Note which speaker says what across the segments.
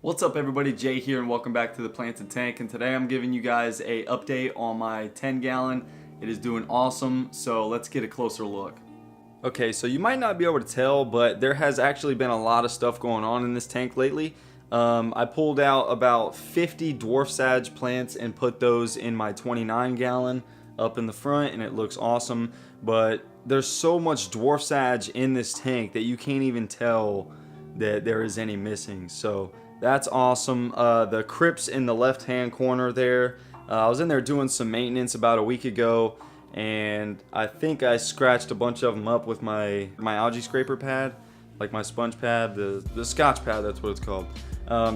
Speaker 1: What's up everybody, Jay here and welcome back to the Planted Tank, and today I'm giving you guys a update on my 10 gallon. It is doing awesome, so let's get a closer look. Okay, so you might not be able to tell, but there has actually been a lot of stuff going on in this tank lately. I pulled out about 50 dwarf sage plants and put those in my 29 gallon up in the front, and it looks awesome, but there's so much dwarf sage in this tank that you can't even tell that there is any missing. So that's awesome. The crypts in the left hand corner there, I was in there doing some maintenance about a week ago, and I think I scratched a bunch of them up with my algae scraper pad, like my sponge pad, the scotch pad, that's what it's called.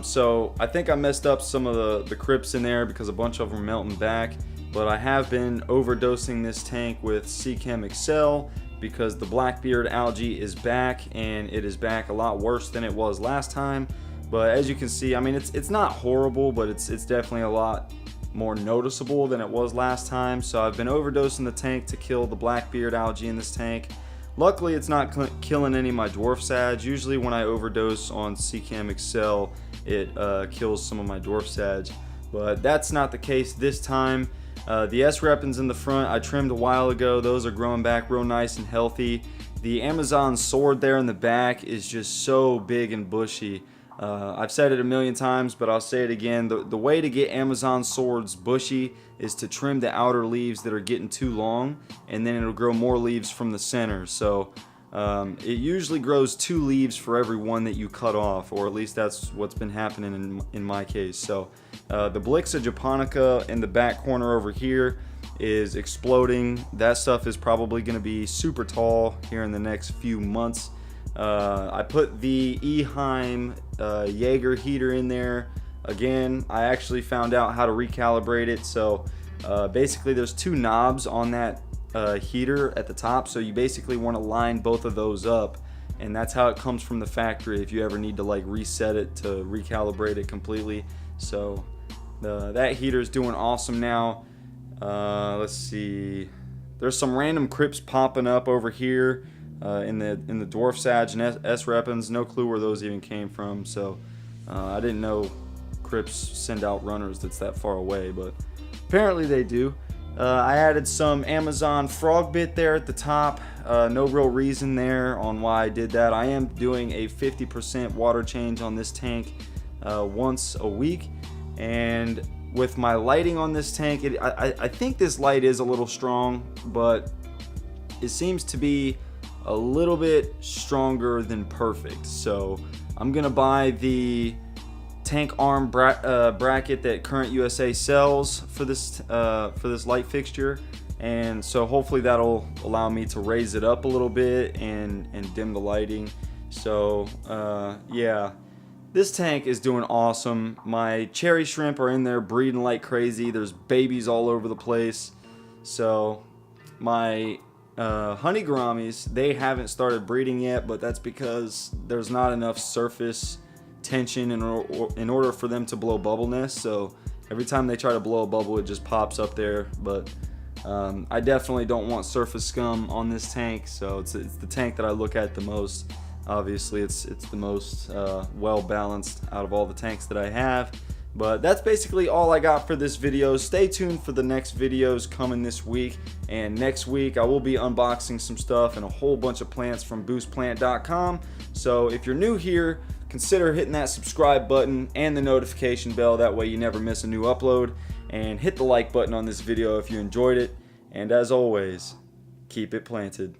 Speaker 1: So I think I messed up some of the crypts in there because a bunch of them are melting back, but I have been overdosing this tank with Seachem Excel because the blackbeard algae is back, and it is back a lot worse than it was last time. But as you can see, I mean, it's not horrible, but it's definitely a lot more noticeable than it was last time. So I've been overdosing the tank to kill the blackbeard algae in this tank. Luckily, it's not killing any of my dwarf sage. Usually when I overdose on Seachem Excel, it kills some of my dwarf sage, but that's not the case this time. The S-Repens in the front I trimmed a while ago. Those are growing back real nice and healthy. The Amazon sword there in the back is just so big and bushy. I've said it a million times, but I'll say it again. The way to get Amazon swords bushy is to trim the outer leaves that are getting too long, and then it'll grow more leaves from the center. So it usually grows 2 leaves for every one that you cut off, or at least that's what's been happening in my case. So the Blixa japonica in the back corner over here is exploding. That stuff is probably going to be super tall here in the next few months. I put the Eheim Jaeger heater in there. Again, I actually found out how to recalibrate it. So basically there's 2 knobs on that heater at the top, so you basically want to line both of those up, and that's how it comes from the factory if you ever need to like reset it to recalibrate it completely. So that heater is doing awesome now. Let's see, there's some random crypts popping up over here in the dwarf sage and S-Repens. No clue where those even came from, so I didn't know crypts send out runners that's that far away, but apparently they do. I added some Amazon frog bit there at the top. No real reason there on why I did that. I am doing a 50% water change on this tank once a week, and with my lighting on this tank, I think this light is a little strong, but it seems to be a little bit stronger than perfect. So I'm gonna buy the tank arm bracket that Current USA sells for this light fixture, and so hopefully that'll allow me to raise it up a little bit and dim the lighting. So yeah, this tank is doing awesome. My cherry shrimp are in there breeding like crazy. There's babies all over the place. So my honey gouramis, they haven't started breeding yet, but that's because there's not enough surface tension in order for them to blow bubble nests. So every time they try to blow a bubble, it just pops up there. But I definitely don't want surface scum on this tank, so it's the tank that I look at the most. Obviously it's the most well balanced out of all the tanks that I have. But that's basically all I got for this video. Stay tuned for the next videos coming this week, and next week I will be unboxing some stuff and a whole bunch of plants from boostplant.com. So if you're new here, consider hitting that subscribe button and the notification bell. That way you never miss a new upload. And hit the like button on this video if you enjoyed it. And as always, keep it planted.